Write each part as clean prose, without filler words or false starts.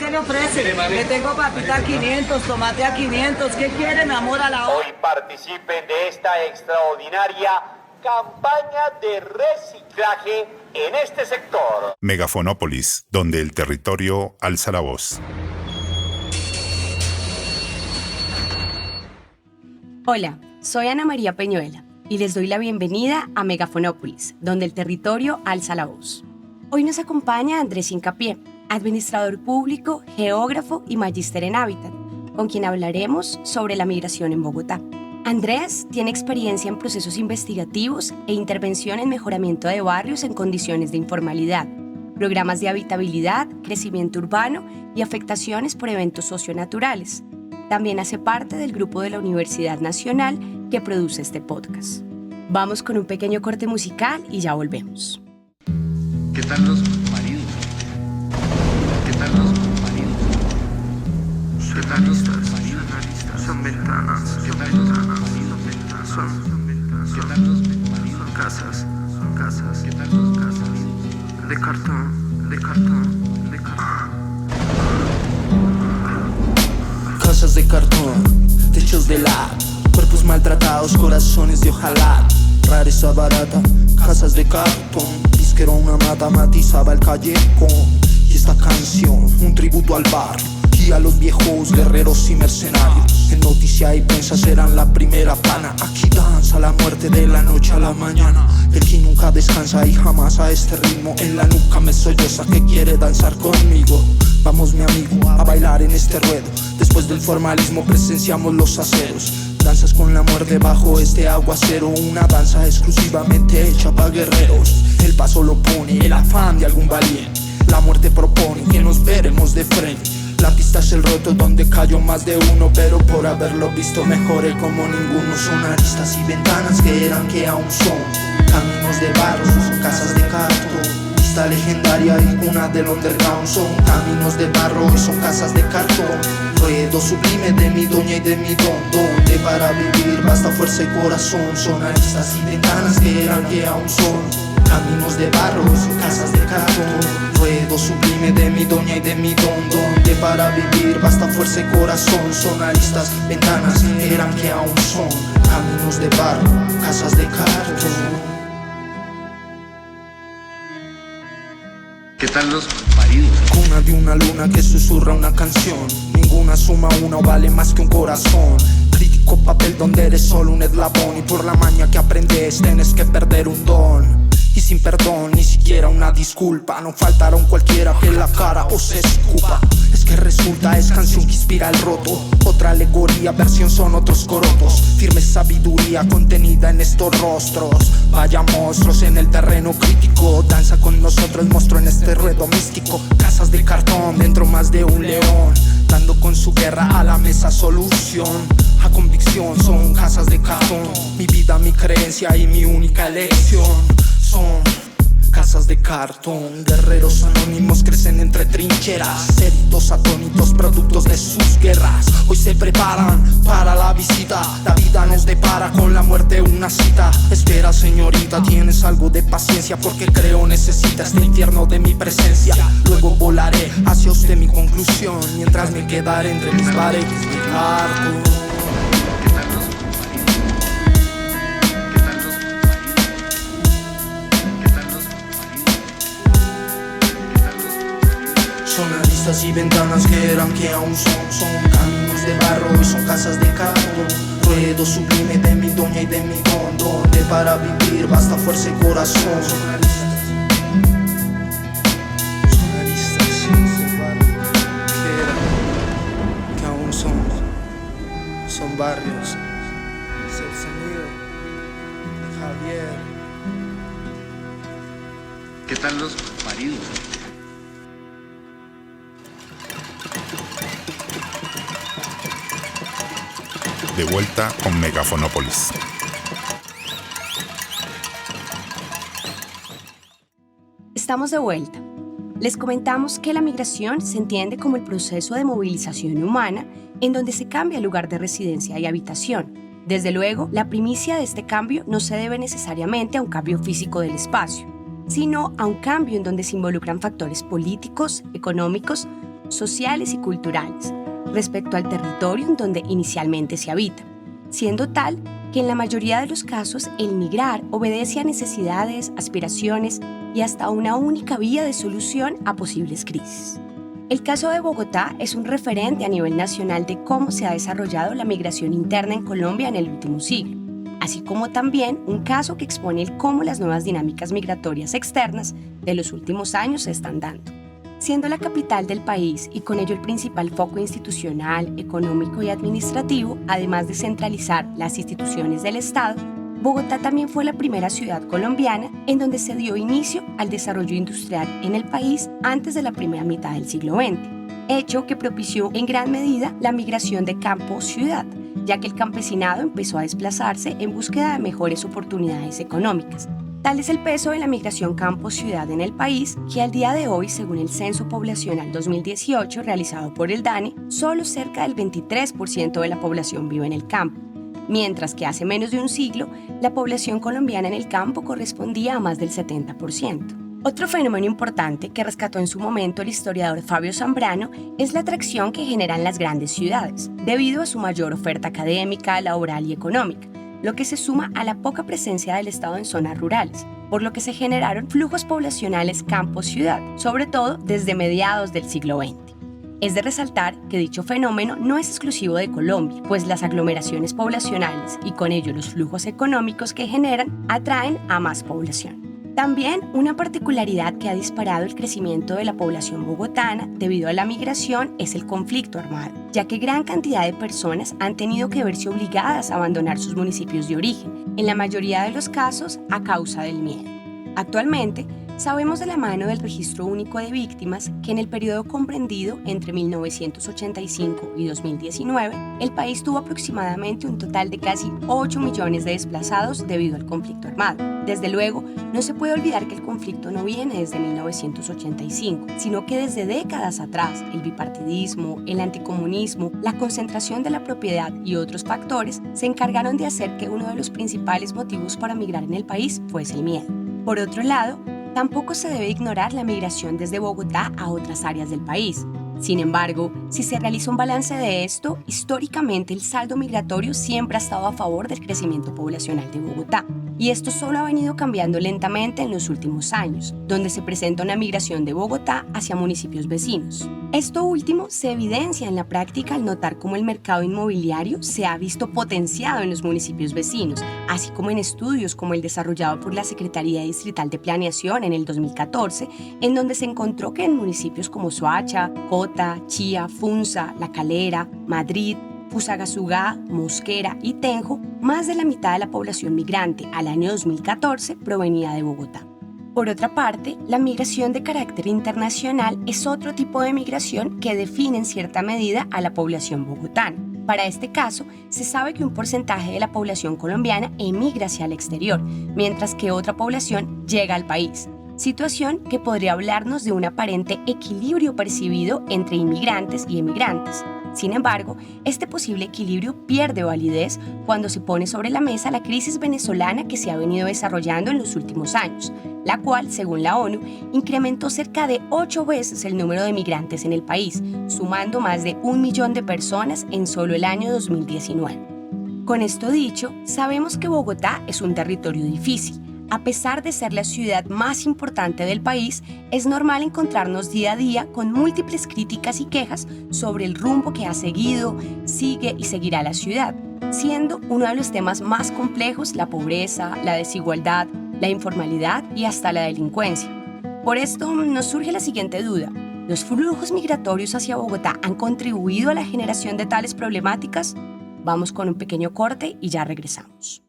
qué le ofrece? Le tengo papita a 500, tomate a 500. ¿Qué quiere, mi amor, a la hora? Hoy participen de esta extraordinaria campaña de reciclaje en este sector. Megafonópolis, donde el territorio alza la voz. Hola, soy Ana María Peñuela y les doy la bienvenida a Megafonópolis, donde el territorio alza la voz. Hoy nos acompaña Andrés Hincapié, administrador público, geógrafo y magíster en hábitat, con quien hablaremos sobre la migración en Bogotá. Andrés tiene experiencia en procesos investigativos e intervención en mejoramiento de barrios en condiciones de informalidad, programas de habitabilidad, crecimiento urbano y afectaciones por eventos socionaturales. También hace parte del grupo de la Universidad Nacional que produce este podcast. Vamos con un pequeño corte musical y ya volvemos. ¿Qué tal los maridos? ¿Qué tal los maridos? ¿Qué tal los maridos? Son ventanas. ¿Qué tal los maridos? ¿Qué tal los maridos? Son casas. ¿Qué tal los casas? De cartón. Casas de cartón, techos de lag, cuerpos maltratados, corazones de ojalá. Rareza barata, casas de cartón. Disquero una mata matizaba el callejón. Y esta canción, un tributo al bar y a los viejos guerreros y mercenarios. En noticia y prensa serán la primera plana. Aquí danza la muerte de la noche a la mañana. El que nunca descansa y jamás a este ritmo. En la nuca me solloza que quiere danzar conmigo. Vamos mi amigo a bailar en este ruedo. Después del formalismo presenciamos los aceros. Danzas con la muerte bajo este aguacero. Una danza exclusivamente hecha para guerreros. El paso lo pone el afán de algún valiente. La muerte propone que nos veremos de frente. La pista es el roto donde cayó más de uno, pero por haberlo visto mejoré como ninguno. Son aristas y ventanas que eran que aún son. Caminos de barro, son casas de cartón. Pista legendaria y cuna del underground. Son caminos de barro y son casas de cartón. Ruedo sublime de mi doña y de mi don. Donde para vivir basta fuerza y corazón. Son aristas y ventanas que eran que aún son. Caminos de barro, son casas de cartón. Ruedo sublime de mi doña y de mi don. Donde para vivir basta fuerza y corazón. Son aristas, ventanas, eran que aún son. Caminos de barro, casas de cartón. ¿Qué tal los maridos? Cuna de una luna que susurra una canción. Ninguna suma una o vale más que un corazón. Crítico papel donde eres solo un eslabón. Y por la maña que aprendes tienes que perder un don. Y sin perdón, ni siquiera una disculpa. No faltaron cualquiera que la cara o se escupa. Es que resulta, es canción que inspira el roto. Otra alegoría, versión son otros corotos. Firme sabiduría contenida en estos rostros. Vaya monstruos en el terreno crítico. Danza con nosotros, monstruo en este ruedo místico. Casas de cartón, dentro más de un león. Dando con su guerra a la mesa solución. A convicción, son casas de cartón. Mi vida, mi creencia y mi única elección. Son casas de cartón. Guerreros anónimos crecen entre trincheras. Heridos atónitos, productos de sus guerras. Hoy se preparan para la visita. La vida nos depara con la muerte una cita. Espera señorita, tienes algo de paciencia. Porque creo necesita este infierno de mi presencia. Luego volaré hacia usted mi conclusión. Mientras me quedaré entre mis paredes de cartón. Son aristas y ventanas que eran que aún son. Son caminos de barro y son casas de cartón. Ruedo sublime de mi doña y de mi don. Donde para vivir basta fuerza y corazón. Son aristas de barro que eran que aún son. Son barrios. Es el sonido de Javier. ¿Qué tal los maridos? De vuelta con Megafonópolis. Estamos de vuelta. Les comentamos que la migración se entiende como el proceso de movilización humana en donde se cambia el lugar de residencia y habitación. Desde luego, la primicia de este cambio no se debe necesariamente a un cambio físico del espacio, sino a un cambio en donde se involucran factores políticos, económicos, sociales y culturales respecto al territorio en donde inicialmente se habita, siendo tal que en la mayoría de los casos el migrar obedece a necesidades, aspiraciones y hasta una única vía de solución a posibles crisis. El caso de Bogotá es un referente a nivel nacional de cómo se ha desarrollado la migración interna en Colombia en el último siglo, así como también un caso que expone el cómo las nuevas dinámicas migratorias externas de los últimos años se están dando. Siendo la capital del país y con ello el principal foco institucional, económico y administrativo, además de centralizar las instituciones del Estado, Bogotá también fue la primera ciudad colombiana en donde se dio inicio al desarrollo industrial en el país antes de la primera mitad del siglo XX, hecho que propició en gran medida la migración de campo-ciudad, ya que el campesinado empezó a desplazarse en búsqueda de mejores oportunidades económicas. Tal es el peso de la migración campo-ciudad en el país que al día de hoy, según el Censo Poblacional 2018 realizado por el DANE, solo cerca del 23% de la población vive en el campo, mientras que hace menos de un siglo la población colombiana en el campo correspondía a más del 70%. Otro fenómeno importante que rescató en su momento el historiador Fabio Zambrano es la atracción que generan las grandes ciudades, debido a su mayor oferta académica, laboral y económica, lo que se suma a la poca presencia del Estado en zonas rurales, por lo que se generaron flujos poblacionales campo-ciudad, sobre todo desde mediados del siglo XX. Es de resaltar que dicho fenómeno no es exclusivo de Colombia, pues las aglomeraciones poblacionales y con ello los flujos económicos que generan atraen a más población. También una particularidad que ha disparado el crecimiento de la población bogotana debido a la migración es el conflicto armado, ya que gran cantidad de personas han tenido que verse obligadas a abandonar sus municipios de origen, en la mayoría de los casos a causa del miedo. Actualmente, sabemos de la mano del Registro Único de Víctimas que en el periodo comprendido entre 1985 y 2019, el país tuvo aproximadamente un total de casi 8 millones de desplazados debido al conflicto armado. Desde luego, no se puede olvidar que el conflicto no viene desde 1985, sino que desde décadas atrás, el bipartidismo, el anticomunismo, la concentración de la propiedad y otros factores se encargaron de hacer que uno de los principales motivos para migrar en el país fuese el miedo. Por otro lado, tampoco se debe ignorar la migración desde Bogotá a otras áreas del país. Sin embargo, si se realiza un balance de esto, históricamente el saldo migratorio siempre ha estado a favor del crecimiento poblacional de Bogotá. Y esto solo ha venido cambiando lentamente en los últimos años, donde se presenta una migración de Bogotá hacia municipios vecinos. Esto último se evidencia en la práctica al notar cómo el mercado inmobiliario se ha visto potenciado en los municipios vecinos, así como en estudios como el desarrollado por la Secretaría Distrital de Planeación en el 2014, en donde se encontró que en municipios como Soacha, Cota, Chía, Funza, La Calera, Madrid, Fusagasugá, Mosquera y Tenjo, más de la mitad de la población migrante al año 2014 provenía de Bogotá. Por otra parte, la migración de carácter internacional es otro tipo de migración que define en cierta medida a la población bogotana. Para este caso, se sabe que un porcentaje de la población colombiana emigra hacia el exterior, mientras que otra población llega al país. Situación que podría hablarnos de un aparente equilibrio percibido entre inmigrantes y emigrantes. Sin embargo, este posible equilibrio pierde validez cuando se pone sobre la mesa la crisis venezolana que se ha venido desarrollando en los últimos años, la cual, según la ONU, incrementó cerca de 8 veces el número de migrantes en el país, sumando más de 1 millón de personas en solo el año 2019. Con esto dicho, sabemos que Bogotá es un territorio difícil. A pesar de ser la ciudad más importante del país, es normal encontrarnos día a día con múltiples críticas y quejas sobre el rumbo que ha seguido, sigue y seguirá la ciudad, siendo uno de los temas más complejos la pobreza, la desigualdad, la informalidad y hasta la delincuencia. Por esto nos surge la siguiente duda: ¿los flujos migratorios hacia Bogotá han contribuido a la generación de tales problemáticas? Vamos con un pequeño corte y ya regresamos.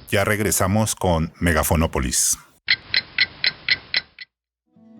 Ya regresamos con Megafonópolis.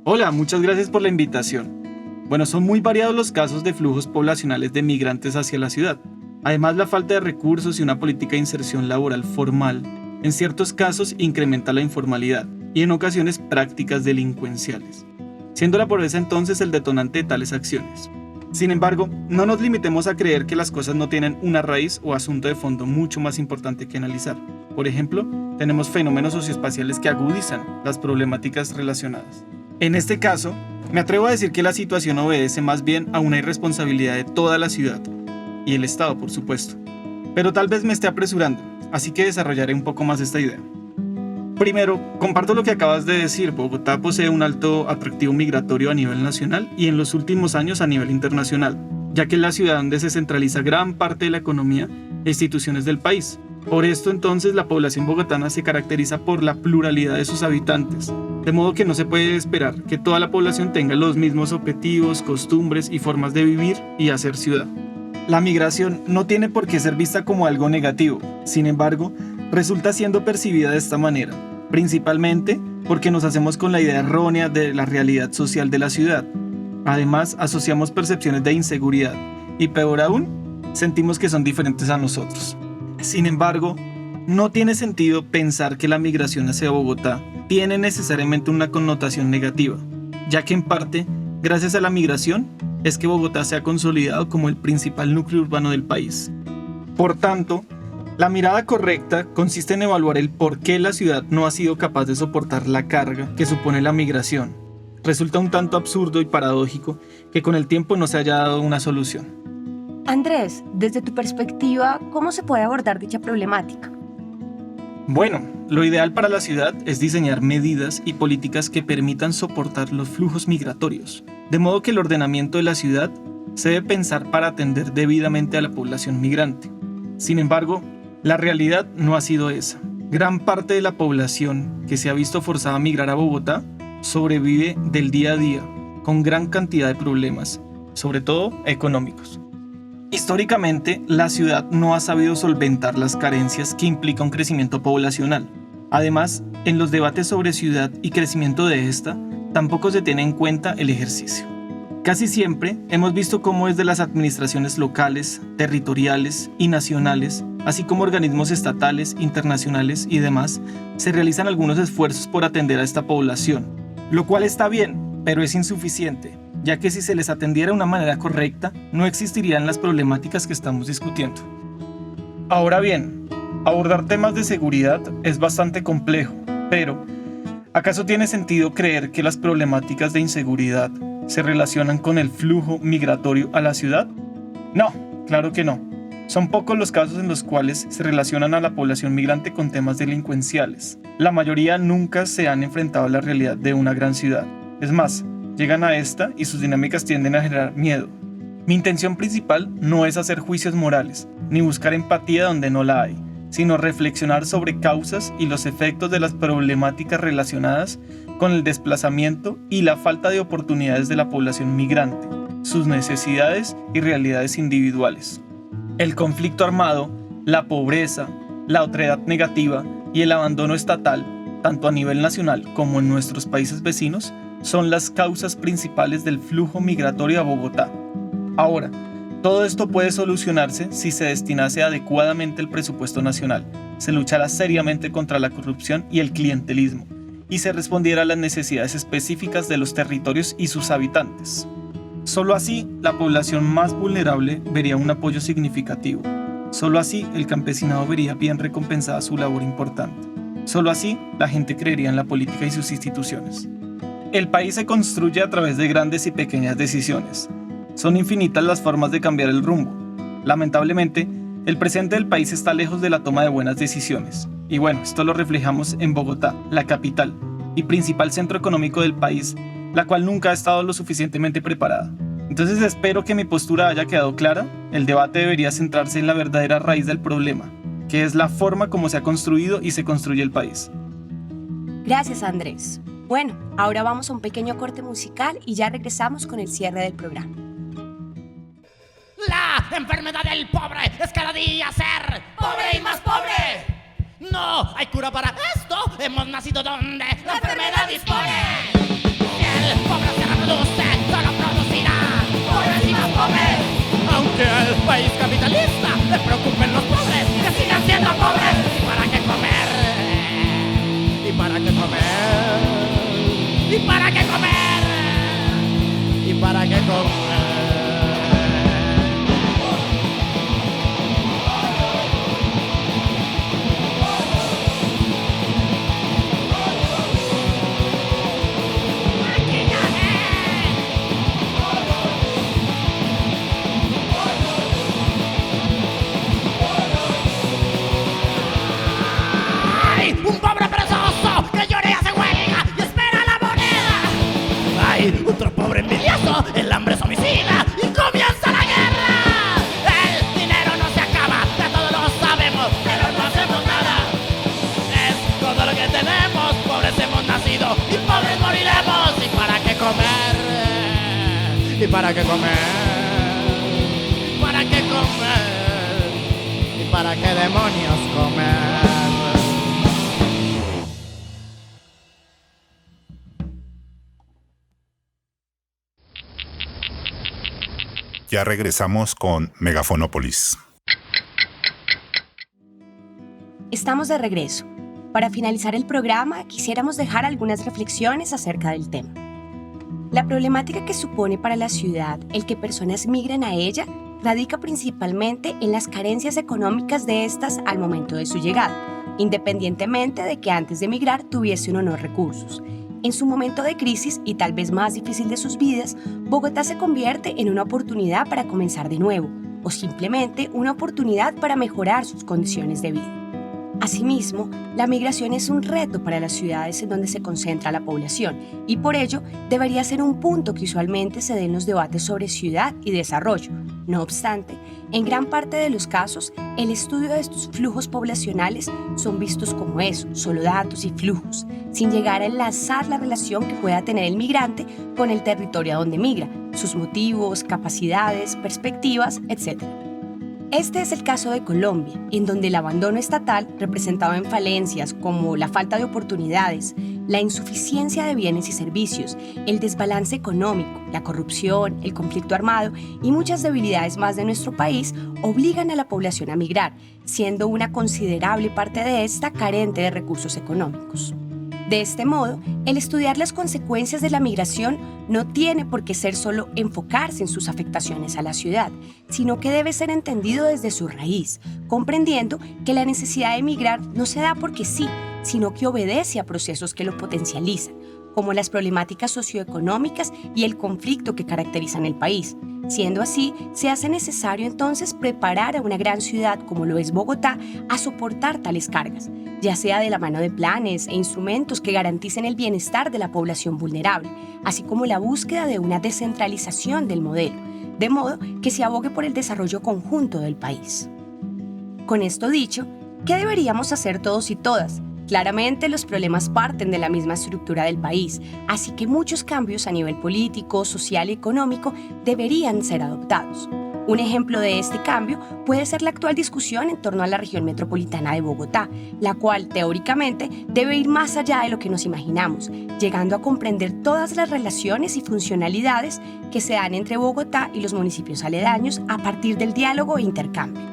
Hola, muchas gracias por la invitación. Bueno, son muy variados los casos de flujos poblacionales de migrantes hacia la ciudad. Además, la falta de recursos y una política de inserción laboral formal, en ciertos casos incrementa la informalidad y en ocasiones prácticas delincuenciales, siendo la pobreza entonces el detonante de tales acciones. Sin embargo, no nos limitemos a creer que las cosas no tienen una raíz o asunto de fondo mucho más importante que analizar. Por ejemplo, tenemos fenómenos socioespaciales que agudizan las problemáticas relacionadas. En este caso, Me atrevo a decir que la situación obedece más bien a una irresponsabilidad de toda la ciudad, y el Estado, por supuesto. Pero tal vez me esté apresurando, así que desarrollaré un poco más esta idea. Primero, comparto lo que acabas de decir. Bogotá posee un alto atractivo migratorio a nivel nacional y en los últimos años a nivel internacional, ya que es la ciudad donde se centraliza gran parte de la economía e instituciones del país. Por esto entonces la población bogotana se caracteriza por la pluralidad de sus habitantes, de modo que no se puede esperar que toda la población tenga los mismos objetivos, costumbres y formas de vivir y hacer ciudad. La migración no tiene por qué ser vista como algo negativo, sin embargo, resulta siendo percibida de esta manera, principalmente porque nos hacemos con la idea errónea de la realidad social de la ciudad. Además, asociamos percepciones de inseguridad y, peor aún, sentimos que son diferentes a nosotros. Sin embargo, no tiene sentido pensar que la migración hacia Bogotá tiene necesariamente una connotación negativa, ya que en parte, gracias a la migración, es que Bogotá se ha consolidado como el principal núcleo urbano del país. Por tanto, la mirada correcta consiste en evaluar el por qué la ciudad no ha sido capaz de soportar la carga que supone la migración. Resulta un tanto absurdo y paradójico que con el tiempo no se haya dado una solución. Andrés, desde tu perspectiva, ¿cómo se puede abordar dicha problemática? Bueno, lo ideal para la ciudad es diseñar medidas y políticas que permitan soportar los flujos migratorios, de modo que el ordenamiento de la ciudad se debe pensar para atender debidamente a la población migrante. Sin embargo, la realidad no ha sido esa. Gran parte de la población que se ha visto forzada a migrar a Bogotá sobrevive del día a día, con gran cantidad de problemas, sobre todo económicos. Históricamente, la ciudad no ha sabido solventar las carencias que implica un crecimiento poblacional. Además, en los debates sobre ciudad y crecimiento de esta, tampoco se tiene en cuenta el ejercicio. Casi siempre hemos visto cómo desde las administraciones locales, territoriales y nacionales, así como organismos estatales, internacionales y demás, se realizan algunos esfuerzos por atender a esta población, lo cual está bien, pero es insuficiente, ya que si se les atendiera de una manera correcta, no existirían las problemáticas que estamos discutiendo. Ahora bien, abordar temas de seguridad es bastante complejo, pero ¿acaso tiene sentido creer que las problemáticas de inseguridad se relacionan con el flujo migratorio a la ciudad? No, claro que no. Son pocos los casos en los cuales se relacionan a la población migrante con temas delincuenciales. La mayoría nunca se han enfrentado a la realidad de una gran ciudad. Es más, llegan a esta y sus dinámicas tienden a generar miedo. Mi intención principal no es hacer juicios morales, ni buscar empatía donde no la hay, sino reflexionar sobre causas y los efectos de las problemáticas relacionadas con el desplazamiento y la falta de oportunidades de la población migrante, sus necesidades y realidades individuales. El conflicto armado, la pobreza, la otredad negativa y el abandono estatal, tanto a nivel nacional como en nuestros países vecinos, son las causas principales del flujo migratorio a Bogotá. Ahora, todo esto puede solucionarse si se destinase adecuadamente el presupuesto nacional, se luchara seriamente contra la corrupción y el clientelismo, y se respondiera a las necesidades específicas de los territorios y sus habitantes. Solo así, la población más vulnerable vería un apoyo significativo. Solo así, el campesinado vería bien recompensada su labor importante. Solo así, la gente creería en la política y sus instituciones. El país se construye a través de grandes y pequeñas decisiones. Son infinitas las formas de cambiar el rumbo. Lamentablemente, el presente del país está lejos de la toma de buenas decisiones. Y bueno, esto lo reflejamos en Bogotá, la capital y principal centro económico del país, la cual nunca ha estado lo suficientemente preparada. Entonces espero que mi postura haya quedado clara. El debate debería centrarse en la verdadera raíz del problema, que es la forma como se ha construido y se construye el país. Gracias, Andrés. Bueno, ahora vamos a un pequeño corte musical y ya regresamos con el cierre del programa. La enfermedad del pobre es cada día ser pobre y más pobre. No hay cura para esto, hemos nacido donde la enfermedad dispone. Si el pobre se reproduce, solo producirá pobres y más pobres. Aunque al país capitalista le preocupen los pobres, que sigan siendo pobres. ¿Y para qué comer? ¿Y para qué comer? ¿Y para qué comer? ¿Y para qué comer? ¿Y para qué comer? ¿Para qué comer? ¿Y para qué demonios comer? Ya regresamos con Megafonópolis. Estamos de regreso. Para finalizar el programa, quisiéramos dejar algunas reflexiones acerca del tema. La problemática que supone para la ciudad el que personas migren a ella radica principalmente en las carencias económicas de estas al momento de su llegada, independientemente de que antes de migrar tuviesen o no recursos. En su momento de crisis y tal vez más difícil de sus vidas, Bogotá se convierte en una oportunidad para comenzar de nuevo, o simplemente una oportunidad para mejorar sus condiciones de vida. Asimismo, la migración es un reto para las ciudades en donde se concentra la población y por ello debería ser un punto que usualmente se dé en los debates sobre ciudad y desarrollo. No obstante, en gran parte de los casos, el estudio de estos flujos poblacionales son vistos como eso, solo datos y flujos, sin llegar a enlazar la relación que pueda tener el migrante con el territorio a donde migra, sus motivos, capacidades, perspectivas, etc. Este es el caso de Colombia, en donde el abandono estatal, representado en falencias como la falta de oportunidades, la insuficiencia de bienes y servicios, el desbalance económico, la corrupción, el conflicto armado y muchas debilidades más de nuestro país obligan a la población a migrar, siendo una considerable parte de esta carente de recursos económicos. De este modo, el estudiar las consecuencias de la migración no tiene por qué ser solo enfocarse en sus afectaciones a la ciudad, sino que debe ser entendido desde su raíz, comprendiendo que la necesidad de migrar no se da porque sí, sino que obedece a procesos que lo potencializan, como las problemáticas socioeconómicas y el conflicto que caracterizan el país. Siendo así, se hace necesario entonces preparar a una gran ciudad como lo es Bogotá a soportar tales cargas, ya sea de la mano de planes e instrumentos que garanticen el bienestar de la población vulnerable, así como la búsqueda de una descentralización del modelo, de modo que se abogue por el desarrollo conjunto del país. Con esto dicho, ¿qué deberíamos hacer todos y todas? Claramente los problemas parten de la misma estructura del país, así que muchos cambios a nivel político, social y económico deberían ser adoptados. Un ejemplo de este cambio puede ser la actual discusión en torno a la región metropolitana de Bogotá, la cual, teóricamente, debe ir más allá de lo que nos imaginamos, llegando a comprender todas las relaciones y funcionalidades que se dan entre Bogotá y los municipios aledaños a partir del diálogo e intercambio.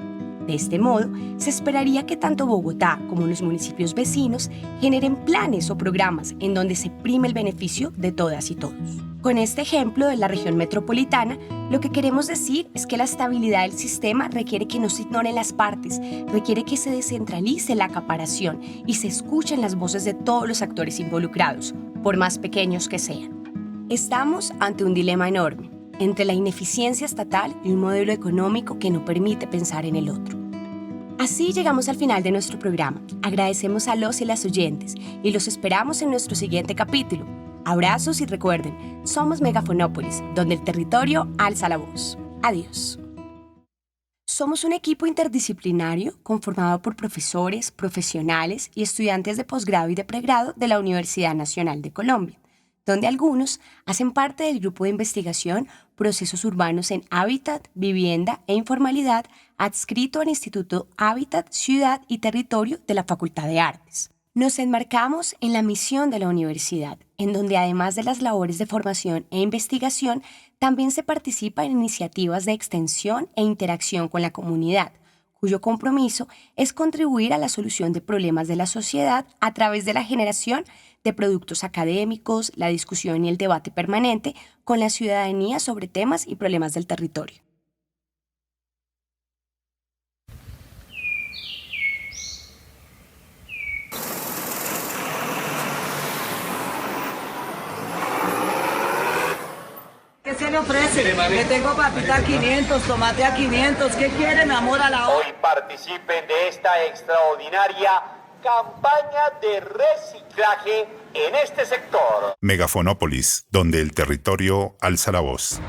De este modo, se esperaría que tanto Bogotá como los municipios vecinos generen planes o programas en donde se prime el beneficio de todas y todos. Con este ejemplo de la región metropolitana, lo que queremos decir es que la estabilidad del sistema requiere que no se ignoren las partes, requiere que se descentralice la acaparación y se escuchen las voces de todos los actores involucrados, por más pequeños que sean. Estamos ante un dilema enorme, entre la ineficiencia estatal y un modelo económico que no permite pensar en el otro. Así llegamos al final de nuestro programa. Agradecemos a los y las oyentes y los esperamos en nuestro siguiente capítulo. Abrazos y recuerden, somos Megafonópolis, donde el territorio alza la voz. Adiós. Somos un equipo interdisciplinario conformado por profesores, profesionales y estudiantes de posgrado y de pregrado de la Universidad Nacional de Colombia, donde algunos hacen parte del grupo de investigación Procesos Urbanos en Hábitat, Vivienda e Informalidad, adscrito al Instituto Hábitat, Ciudad y Territorio de la Facultad de Artes. Nos enmarcamos en la misión de la universidad, en donde además de las labores de formación e investigación, también se participa en iniciativas de extensión e interacción con la comunidad, cuyo compromiso es contribuir a la solución de problemas de la sociedad a través de la generación de productos académicos, la discusión y el debate permanente con la ciudadanía sobre temas y problemas del territorio. ¿Qué se le ofrece? Le tengo papita a 500, tomate a 500. ¿Qué quiere, mi amor, a la hora? Hoy participen de esta extraordinaria campaña de reciclaje en este sector. Megafonópolis, donde el territorio alza la voz.